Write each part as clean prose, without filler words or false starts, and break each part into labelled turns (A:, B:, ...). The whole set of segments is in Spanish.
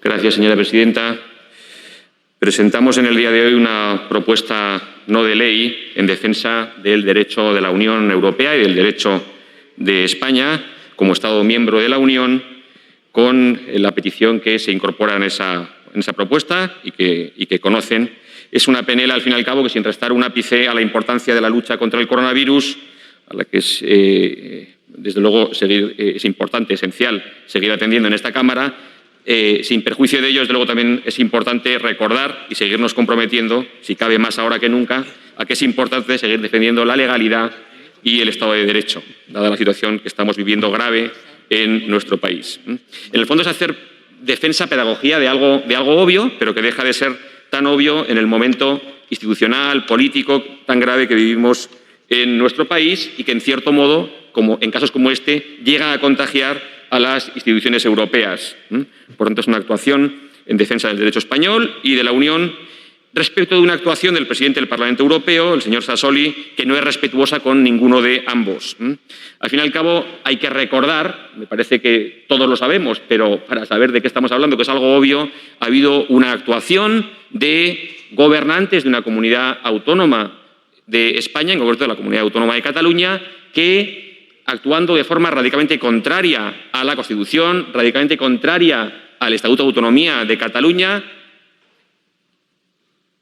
A: Gracias, señora presidenta. Presentamos en el día de hoy una propuesta no de ley en defensa del derecho de la Unión Europea y del derecho de España como Estado miembro de la Unión, con la petición que se incorpora en esa propuesta y que conocen. Es una PNL, al fin y al cabo, que sin restar un ápice a la importancia de la lucha contra el coronavirus, a la que es, desde luego, es importante, esencial, seguir atendiendo en esta Cámara. Sin perjuicio de ello, desde luego, también es importante recordar y seguirnos comprometiendo, si cabe más ahora que nunca, a que es importante seguir defendiendo la legalidad y el Estado de Derecho, dada la situación que estamos viviendo grave en nuestro país. En el fondo es hacer defensa, pedagogía de algo obvio, pero que deja de ser tan obvio en el momento institucional, político, tan grave que vivimos en nuestro país y que, en cierto modo, como en casos como este, llega a contagiar a las instituciones europeas. Por tanto, es una actuación en defensa del derecho español y de la Unión respecto de una actuación del presidente del Parlamento Europeo, el señor Sassoli, que no es respetuosa con ninguno de ambos. Al fin y al cabo, hay que recordar, me parece que todos lo sabemos, pero para saber de qué estamos hablando, que es algo obvio, ha habido una actuación de gobernantes de una comunidad autónoma de España, en concreto de la Comunidad Autónoma de Cataluña, que, actuando de forma radicalmente contraria a la Constitución, radicalmente contraria al Estatuto de Autonomía de Cataluña,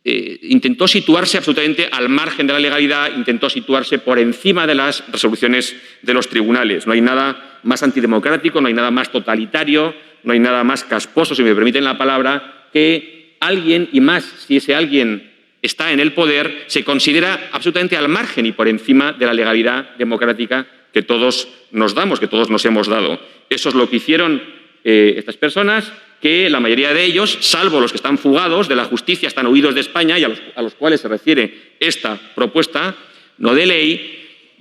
A: intentó situarse absolutamente al margen de la legalidad, intentó situarse por encima de las resoluciones de los tribunales. No hay nada más antidemocrático, no hay nada más totalitario, no hay nada más casposo, si me permiten la palabra, que alguien, y más si ese alguien está en el poder, se considera absolutamente al margen y por encima de la legalidad democrática que todos nos damos, que todos nos hemos dado. Eso es lo que hicieron estas personas, que la mayoría de ellos, salvo los que están fugados de la justicia, están huidos de España y a los cuales se refiere esta propuesta no de ley.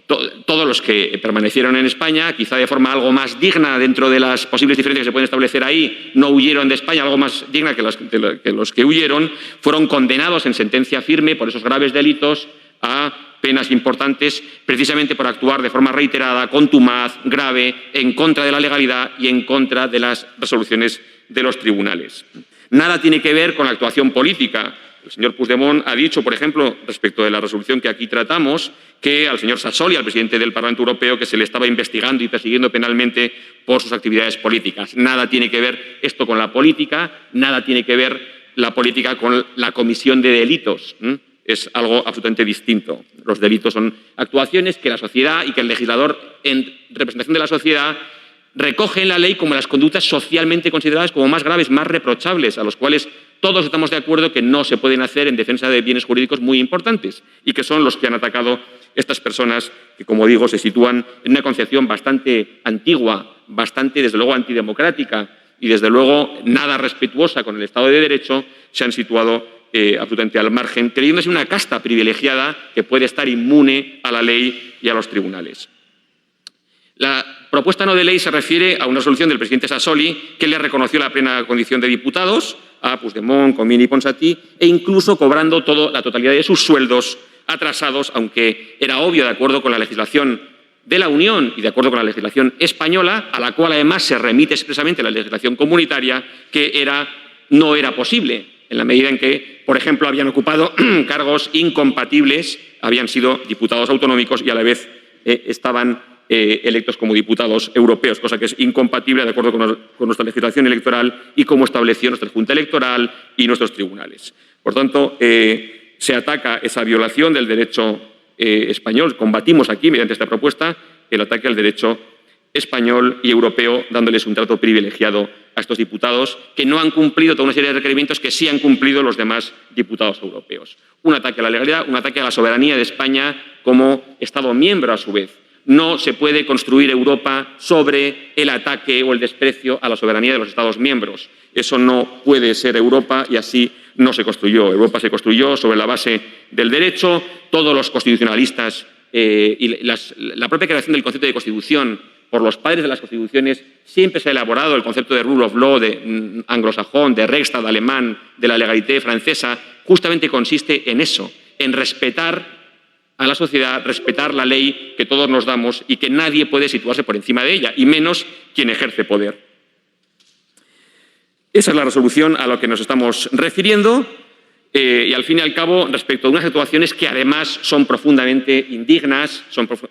A: Todos los que permanecieron en España, quizá de forma algo más digna dentro de las posibles diferencias que se pueden establecer ahí, no huyeron de España, algo más digna que los que huyeron, fueron condenados en sentencia firme por esos graves delitos a penas importantes, precisamente por actuar de forma reiterada, contumaz, grave, en contra de la legalidad y en contra de las resoluciones de los tribunales. Nada tiene que ver con la actuación política. El señor Puigdemont ha dicho, por ejemplo, respecto de la resolución que aquí tratamos, que al señor Sassoli, al presidente del Parlamento Europeo, que se le estaba investigando y persiguiendo penalmente por sus actividades políticas. Nada tiene que ver esto con la política, nada tiene que ver la política con la comisión de delitos. Es algo absolutamente distinto. Los delitos son actuaciones que la sociedad y que el legislador, en representación de la sociedad, recoge en la ley como las conductas socialmente consideradas como más graves, más reprochables, a los cuales todos estamos de acuerdo que no se pueden hacer en defensa de bienes jurídicos muy importantes y que son los que han atacado estas personas que, como digo, se sitúan en una concepción bastante antigua, bastante, desde luego, antidemocrática y, desde luego, nada respetuosa con el Estado de Derecho, se han situado absolutamente al margen, creyéndose una casta privilegiada que puede estar inmune a la ley y a los tribunales. La propuesta no de ley se refiere a una resolución del presidente Sassoli que le reconoció la plena condición de diputados a Puigdemont, Comín y Ponsatí, e incluso cobrando la totalidad de sus sueldos atrasados, aunque era obvio, de acuerdo con la legislación de la Unión y de acuerdo con la legislación española, a la cual además se remite expresamente la legislación comunitaria, que no era posible, en la medida en que, por ejemplo, habían ocupado cargos incompatibles, habían sido diputados autonómicos y a la vez estaban electos como diputados europeos, cosa que es incompatible de acuerdo con nuestra legislación electoral y como estableció nuestra Junta Electoral y nuestros tribunales. Por tanto, se ataca esa violación del derecho español. Combatimos aquí, mediante esta propuesta, el ataque al derecho español y europeo, dándoles un trato privilegiado a estos diputados que no han cumplido toda una serie de requerimientos que sí han cumplido los demás diputados europeos. Un ataque a la legalidad, un ataque a la soberanía de España como Estado miembro, a su vez. No se puede construir Europa sobre el ataque o el desprecio a la soberanía de los Estados miembros. Eso no puede ser Europa y así no se construyó. Europa se construyó sobre la base del derecho. Todos los constitucionalistas y la propia creación del concepto de Constitución por los padres de las constituciones siempre se ha elaborado el concepto de rule of law de anglosajón, de Reichstag alemán, de la legalité francesa. Justamente consiste en eso, en respetar a la sociedad, respetar la ley que todos nos damos y que nadie puede situarse por encima de ella, y menos quien ejerce poder. Esa es la resolución a la que nos estamos refiriendo y, al fin y al cabo, respecto a unas actuaciones que además son profundamente indignas,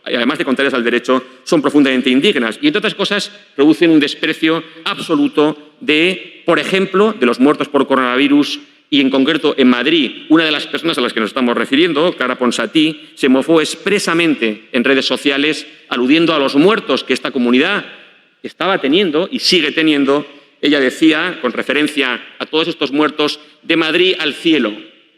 A: además de contrarias al derecho, son profundamente indignas y, entre otras cosas, producen un desprecio absoluto de, por ejemplo, de los muertos por coronavirus y, en concreto, en Madrid, una de las personas a las que nos estamos refiriendo, Clara Ponsatí, se mofó expresamente en redes sociales aludiendo a los muertos que esta comunidad estaba teniendo y sigue teniendo. Ella decía, con referencia a todos estos muertos, de Madrid al cielo,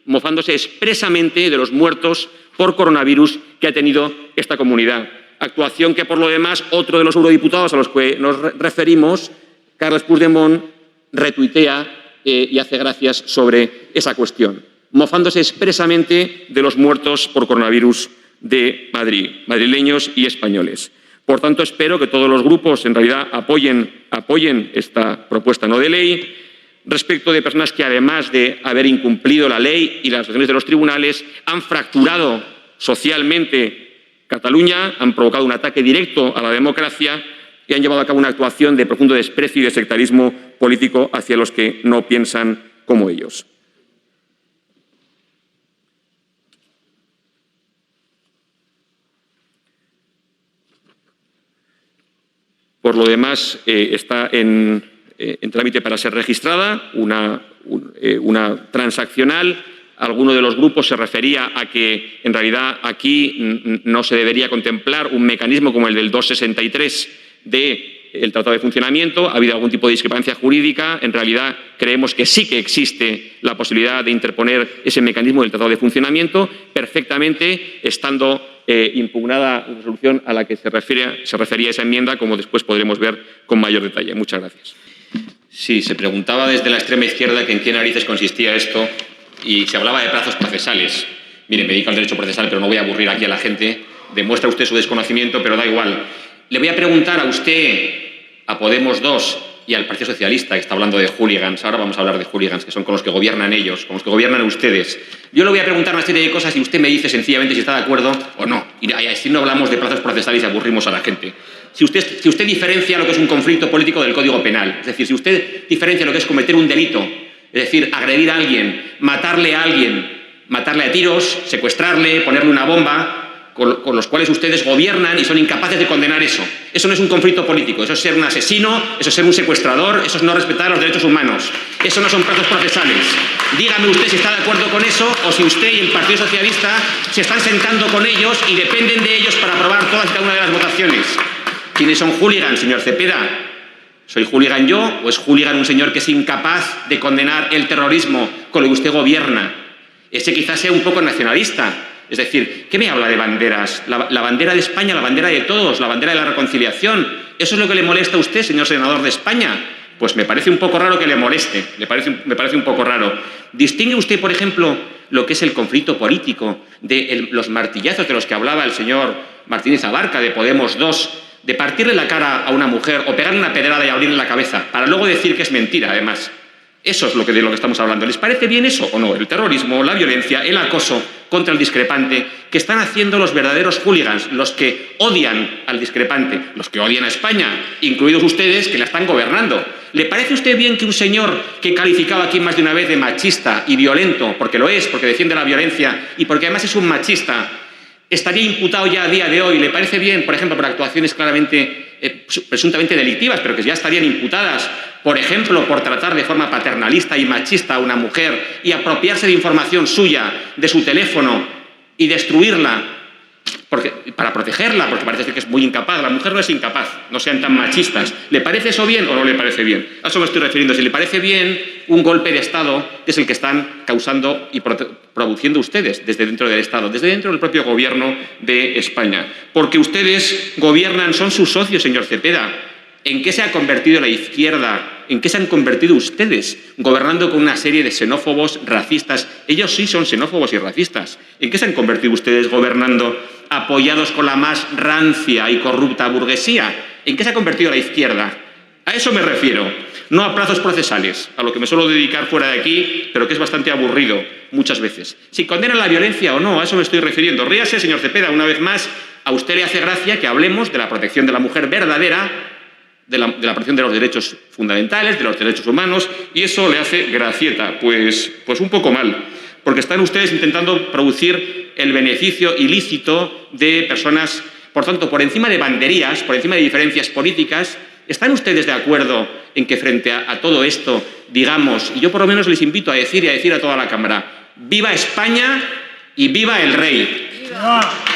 A: mofándose expresamente de los muertos por coronavirus que ha tenido esta comunidad. Actuación que, por lo demás, otro de los eurodiputados a los que nos referimos, Carles Puigdemont, retuitea y hace gracias sobre esa cuestión, mofándose expresamente de los muertos por coronavirus de Madrid, madrileños y españoles. Por tanto, espero que todos los grupos en realidad apoyen esta propuesta no de ley respecto de personas que, además de haber incumplido la ley y las decisiones de los tribunales, han fracturado socialmente Cataluña, han provocado un ataque directo a la democracia y han llevado a cabo una actuación de profundo desprecio y de sectarismo político hacia los que no piensan como ellos. Por lo demás, está en trámite para ser registrada una transaccional. Alguno de los grupos se refería a que, en realidad, aquí no se debería contemplar un mecanismo como el del 263 del Tratado de Funcionamiento. Ha habido algún tipo de discrepancia jurídica. En realidad, creemos que sí que existe la posibilidad de interponer ese mecanismo del Tratado de Funcionamiento, perfectamente estando impugnada la resolución a la que se refería esa enmienda, como después podremos ver con mayor detalle. Muchas gracias.
B: Sí, se preguntaba desde la extrema izquierda que en qué narices consistía esto y se hablaba de plazos procesales. Mire, me dedico al derecho procesal, pero no voy a aburrir aquí a la gente. Demuestra usted su desconocimiento, pero da igual. Le voy a preguntar a usted, a Podemos 2 y al Partido Socialista, que está hablando de hooligans. Ahora vamos a hablar de hooligans, que son con los que gobiernan ellos, con los que gobiernan ustedes. Yo le voy a preguntar una serie de cosas y usted me dice sencillamente si está de acuerdo o no. Y así no hablamos de plazos procesales y aburrimos a la gente. Si usted diferencia lo que es un conflicto político del Código Penal, es decir, si usted diferencia lo que es cometer un delito, es decir, agredir a alguien, matarle a tiros, secuestrarle, ponerle una bomba, con los cuales ustedes gobiernan y son incapaces de condenar eso. Eso no es un conflicto político, eso es ser un asesino, eso es ser un secuestrador, eso es no respetar los derechos humanos. Eso no son plazos procesales. Dígame usted si está de acuerdo con eso o si usted y el Partido Socialista se están sentando con ellos y dependen de ellos para aprobar todas y cada una de las votaciones. ¿Quiénes son hooligans, señor Cepeda? ¿Soy hooligan yo o es hooligan un señor que es incapaz de condenar el terrorismo con lo que usted gobierna? Ese quizás sea un poco nacionalista. Es decir, ¿qué me habla de banderas? La bandera de España, la bandera de todos, la bandera de la reconciliación. ¿Eso es lo que le molesta a usted, señor senador de España? Pues me parece un poco raro que le moleste. Me parece un poco raro. ¿Distingue usted, por ejemplo, lo que es el conflicto político de los martillazos de los que hablaba el señor Martínez Abarca, de Podemos 2, de partirle la cara a una mujer o pegarle una pedrada y abrirle la cabeza, para luego decir que es mentira, además? Eso es de lo que estamos hablando. ¿Les parece bien eso o no? El terrorismo, la violencia, el acoso contra el discrepante que están haciendo los verdaderos hooligans, los que odian al discrepante, los que odian a España, incluidos ustedes que la están gobernando. ¿Le parece a usted bien que un señor que calificaba aquí más de una vez de machista y violento, porque lo es, porque defiende la violencia y porque además es un machista, estaría imputado ya a día de hoy? ¿Le parece bien, por ejemplo, por actuaciones claramente, presuntamente delictivas, pero que ya estarían imputadas, por ejemplo, por tratar de forma paternalista y machista a una mujer y apropiarse de información suya, de su teléfono, y destruirla para protegerla, porque parece ser que es muy incapaz? La mujer no es incapaz, no sean tan machistas. ¿Le parece eso bien o no le parece bien? A eso me estoy refiriendo. Si le parece bien un golpe de Estado, que es el que están causando y produciendo ustedes desde dentro del Estado, desde dentro del propio Gobierno de España. Porque ustedes gobiernan, son sus socios, señor Cepeda. ¿En qué se ha convertido la izquierda? ¿En qué se han convertido ustedes? Gobernando con una serie de xenófobos, racistas. Ellos sí son xenófobos y racistas. ¿En qué se han convertido ustedes gobernando apoyados con la más rancia y corrupta burguesía? ¿En qué se ha convertido la izquierda? A eso me refiero, no a plazos procesales, a lo que me suelo dedicar fuera de aquí, pero que es bastante aburrido muchas veces. Si condenan la violencia o no, a eso me estoy refiriendo. Ríase, señor Cepeda, una vez más, a usted le hace gracia que hablemos de la protección de la mujer verdadera,
A: de la protección de los derechos fundamentales, de los derechos humanos, y eso le hace gracieta. Pues un poco mal, porque están ustedes intentando producir el beneficio ilícito de personas, por tanto, por encima de banderías, por encima de diferencias políticas. ¿Están ustedes de acuerdo en que frente a todo esto digamos, y yo por lo menos les invito a decir y a decir a toda la Cámara, ¡viva España y viva el rey! ¡Viva!